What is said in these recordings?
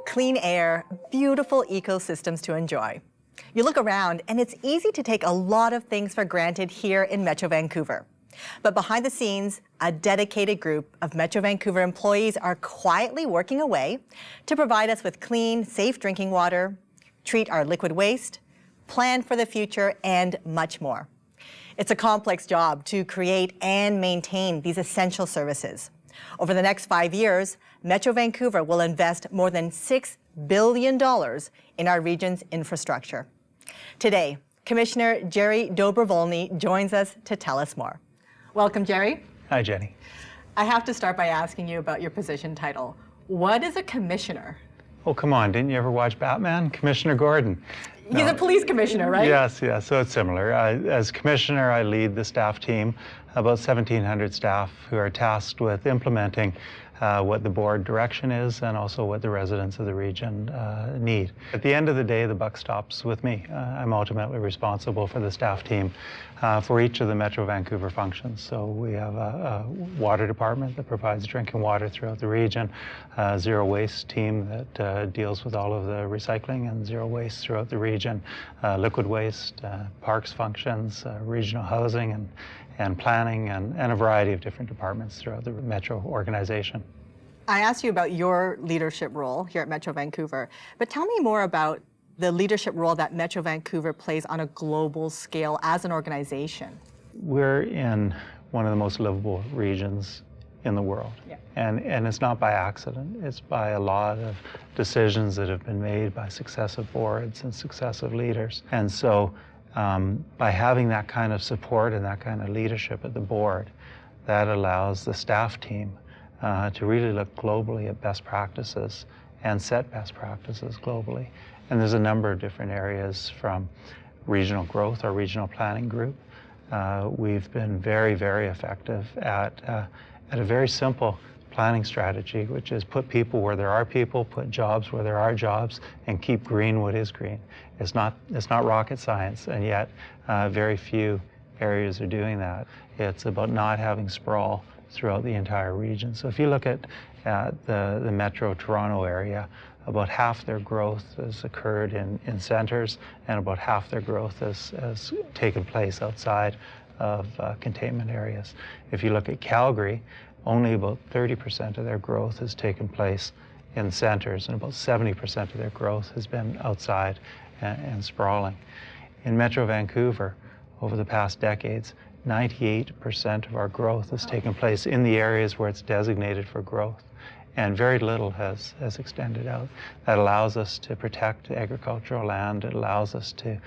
clean air, beautiful ecosystems to enjoy. You look around and it's easy to take a lot of things for granted here in Metro Vancouver. But behind the scenes, a dedicated group of Metro Vancouver employees are quietly working away to provide us with clean, safe drinking water, treat our liquid waste, plan for the future, and much more. It's a complex job to create and maintain these essential services. Over the next 5 years, Metro Vancouver will invest more than $6 billion in our region's infrastructure. Today, Commissioner Jaeny Dobrovolny joins us to tell us more. Welcome, Jerry. Hi, Jenny. I have to start by asking you about your position title. What is a commissioner? Oh, come on, didn't you ever watch Batman? Commissioner Gordon. He's a police commissioner, right? Yes, so it's similar. As commissioner, I lead the staff team, about 1,700 staff who are tasked with implementing what the board direction is and also what the residents of the region need. At the end of the day, the buck stops with me. I'm ultimately responsible for the staff team for each of the Metro Vancouver functions. So we have a water department that provides drinking water throughout the region, a zero waste team that deals with all of the recycling and zero waste throughout the region, liquid waste, parks functions, regional housing and planning, and a variety of different departments throughout the Metro organization. I asked you about your leadership role here at Metro Vancouver, but tell me more about the leadership role that Metro Vancouver plays on a global scale as an organization. We're in one of the most livable regions in the world. Yeah. And it's not by accident. It's by a lot of decisions that have been made by successive boards and successive leaders. And so by having that kind of support and that kind of leadership at the board, that allows the staff team to really look globally at best practices and set best practices globally. And there's a number of different areas, from regional growth, our regional planning group. We've been very, very effective at a very simple planning strategy, which is put people where there are people, put jobs where there are jobs, and keep green what is green. It's not rocket science, and yet very few areas are doing that. It's about not having sprawl throughout the entire region. So if you look at the Metro Toronto area, about half their growth has occurred in centres, and about half their growth has taken place outside of containment areas. If you look at Calgary, only about 30% of their growth has taken place in centres, and about 70% of their growth has been outside and sprawling. In Metro Vancouver, over the past decades, 98% of our growth has taken place in the areas where it's designated for growth, and very little has extended out. That allows us to protect agricultural land. It allows us to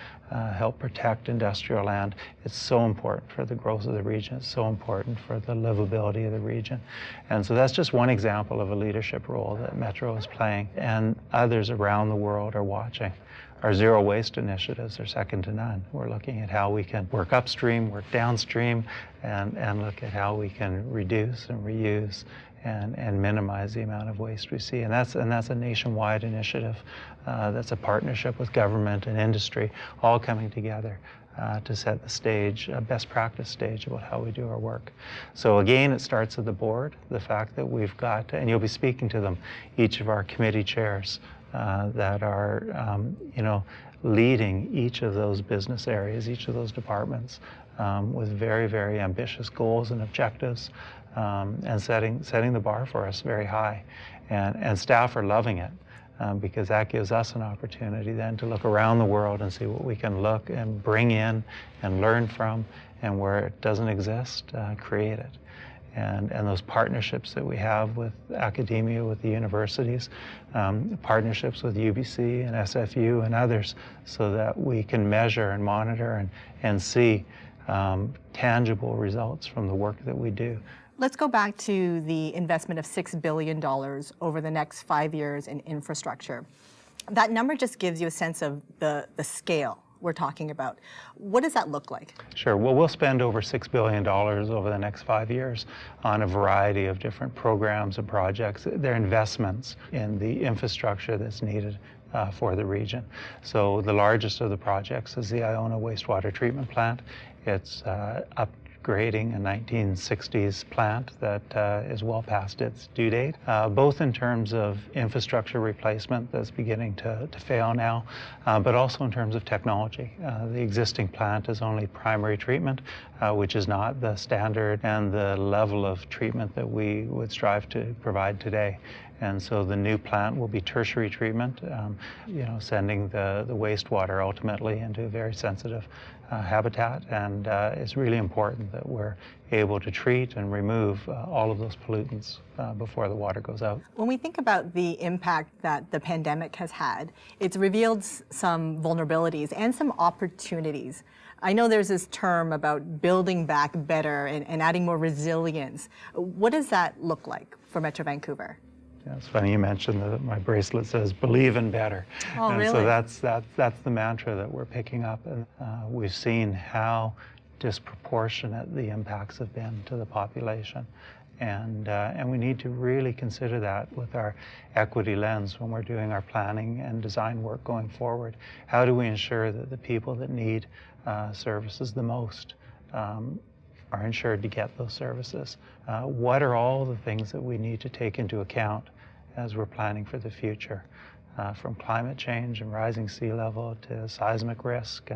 help protect industrial land. It's so important for the growth of the region. It's so important for the livability of the region. And so that's just one example of a leadership role that Metro is playing, and others around the world are watching. Our zero waste initiatives are second to none. We're looking at how we can work upstream, work downstream, and look at how we can reduce and reuse and minimize the amount of waste we see. And that's a nationwide initiative. That's a partnership with government and industry, all coming together to set the stage, a best practice stage about how we do our work. So again, it starts at the board, the fact that we've got, and you'll be speaking to them, each of our committee chairs that are leading each of those business areas, each of those departments, with very, very ambitious goals and objectives, and setting the bar for us very high. And staff are loving it, because that gives us an opportunity then to look around the world and see what we can look and bring in and learn from, and where it doesn't exist, create it. And those partnerships that we have with academia, with the universities, partnerships with UBC and SFU and others, so that we can measure and monitor and see tangible results from the work that we do. Let's go back to the investment of $6 billion over the next 5 years in infrastructure. That number just gives you a sense of the scale we're talking about. What does that look like? Sure. Well, we'll spend over $6 billion over the next 5 years on a variety of different programs and projects. They're investments in the infrastructure that's needed for the region. So the largest of the projects is the Iona wastewater treatment plant. It's upgrading a 1960s plant that is well past its due date, both in terms of infrastructure replacement that's beginning to fail now, but also in terms of technology. The existing plant is only primary treatment, which is not the standard and the level of treatment that we would strive to provide today. And so the new plant will be tertiary treatment, sending the wastewater ultimately into a very sensitive habitat. And it's really important that we're able to treat and remove all of those pollutants before the water goes out. When we think about the impact that the pandemic has had, it's revealed some vulnerabilities and some opportunities. I know there's this term about building back better and adding more resilience. What does that look like for Metro Vancouver? Yeah, it's funny you mentioned that my bracelet says "believe in better," oh, and really? so that's the mantra that we're picking up, and we've seen how disproportionate the impacts have been to the population, and we need to really consider that with our equity lens when we're doing our planning and design work going forward. How do we ensure that the people that need services the most are insured to get those services? What are all the things that we need to take into account as we're planning for the future, from climate change and rising sea level to seismic risk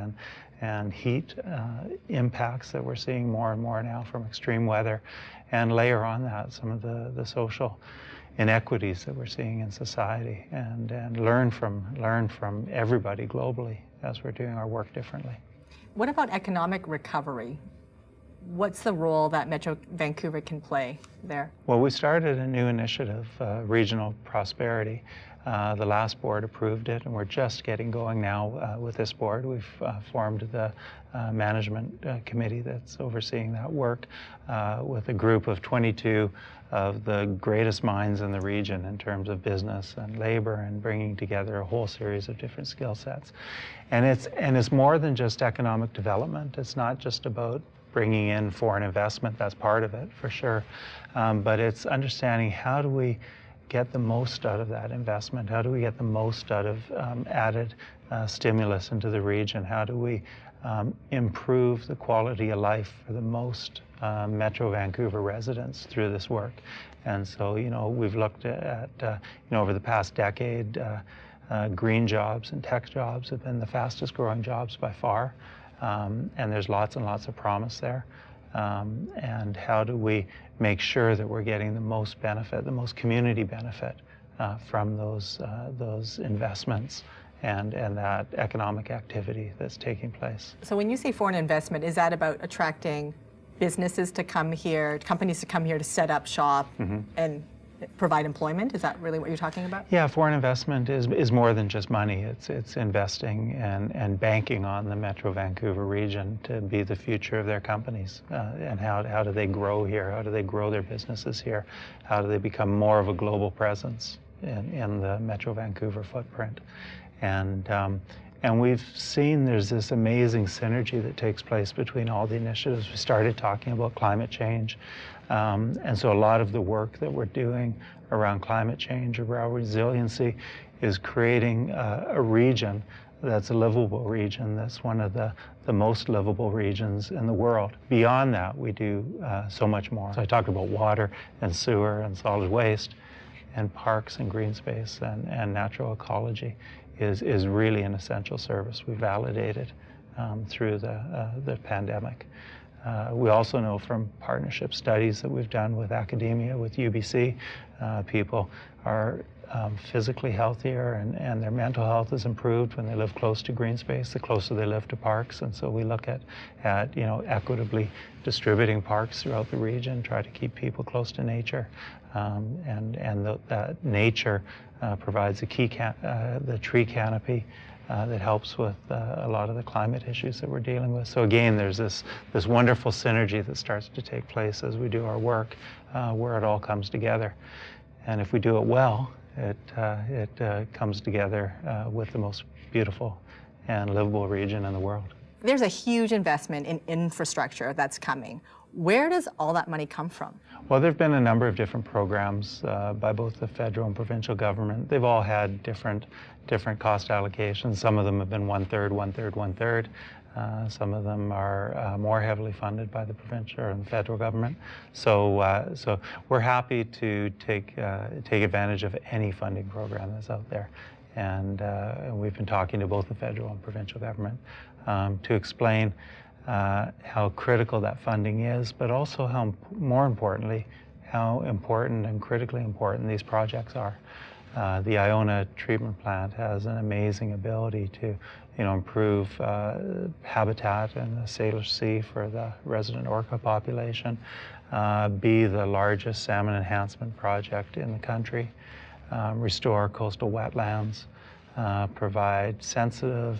and heat impacts that we're seeing more and more now from extreme weather, and layer on that some of the social inequities that we're seeing in society, and learn from everybody globally as we're doing our work differently. What about economic recovery? What's the role that Metro Vancouver can play there? Well, we started a new initiative, Regional Prosperity. The last board approved it, and we're just getting going now with this board. We've formed the management committee that's overseeing that work with a group of 22 of the greatest minds in the region in terms of business and labor, and bringing together a whole series of different skill sets. And it's more than just economic development. It's not just about bringing in foreign investment. That's part of it, for sure. But it's understanding, how do we get the most out of that investment? How do we get the most out of added stimulus into the region? How do we improve the quality of life for the most Metro Vancouver residents through this work? And so, we've looked at, over the past decade, green jobs and tech jobs have been the fastest growing jobs by far. And there's lots and lots of promise there. And how do we make sure that we're getting the most benefit, the most community benefit from those investments and that economic activity that's taking place? So when you say foreign investment, is that about attracting businesses to come here, companies to come here to set up shop and provide employment? Is that really what you're talking about? Yeah, foreign investment is more than just money. It's investing and banking on the Metro Vancouver region to be the future of their companies. And how do they grow here? How do they grow their businesses here? How do they become more of a global presence in the Metro Vancouver footprint? And we've seen there's this amazing synergy that takes place between all the initiatives. We started talking about climate change. And so a lot of the work that we're doing around climate change, around resiliency, is creating a region that's a livable region, that's one of the most livable regions in the world. Beyond that, we do so much more. So I talked about water and sewer and solid waste, and parks and green space and natural ecology is really an essential service we validated through the pandemic. We also know from partnership studies that we've done with academia, with UBC, people are physically healthier and their mental health is improved when they live close to green space, the closer they live to parks. And so we look at equitably distributing parks throughout the region, try to keep people close to nature. That nature provides the tree canopy that helps with a lot of the climate issues that we're dealing with. So again, there's this wonderful synergy that starts to take place as we do our work, where it all comes together. And if we do it well, it comes together with the most beautiful and livable region in the world. There's a huge investment in infrastructure that's coming. Where does all that money come from? Well, there have been a number of different programs by both the federal and provincial government. They've all had different cost allocations. Some of them have been one-third, one-third, one-third. Some of them are more heavily funded by the provincial and federal government. So we're happy to take advantage of any funding program that's out there. And we've been talking to both the federal and provincial government to explain how critical that funding is, but also how, more importantly, how important and critically important these projects are. The Iona treatment plant has an amazing ability to, improve habitat in the Salish Sea for the resident orca population, be the largest salmon enhancement project in the country, restore coastal wetlands, provide sensitive,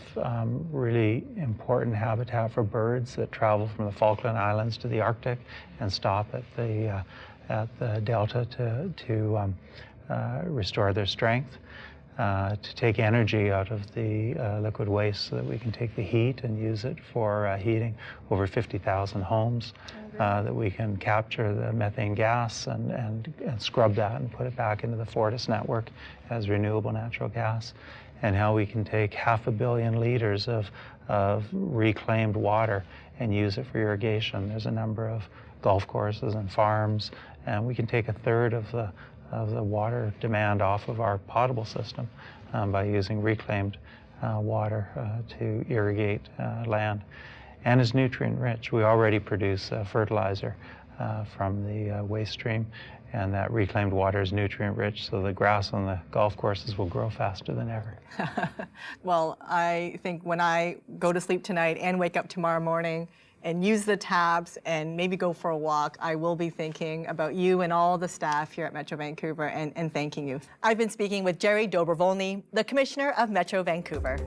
really important habitat for birds that travel from the Falkland Islands to the Arctic and stop at the delta to restore their strength, to take energy out of the liquid waste so that we can take the heat and use it for heating over 50,000 homes, that we can capture the methane gas and scrub that and put it back into the Fortis network as renewable natural gas, and how we can take 500 million liters of reclaimed water and use it for irrigation. There's a number of golf courses and farms, and we can take a third of the water demand off of our potable system by using reclaimed water to irrigate land. And is nutrient rich. We already produce fertilizer from the waste stream, and that reclaimed water is nutrient rich, so the grass on the golf courses will grow faster than ever. Well, I think when I go to sleep tonight and wake up tomorrow morning and use the taps and maybe go for a walk, I will be thinking about you and all the staff here at Metro Vancouver and thanking you. I've been speaking with Jaeny Dobrovolny, the Commissioner of Metro Vancouver.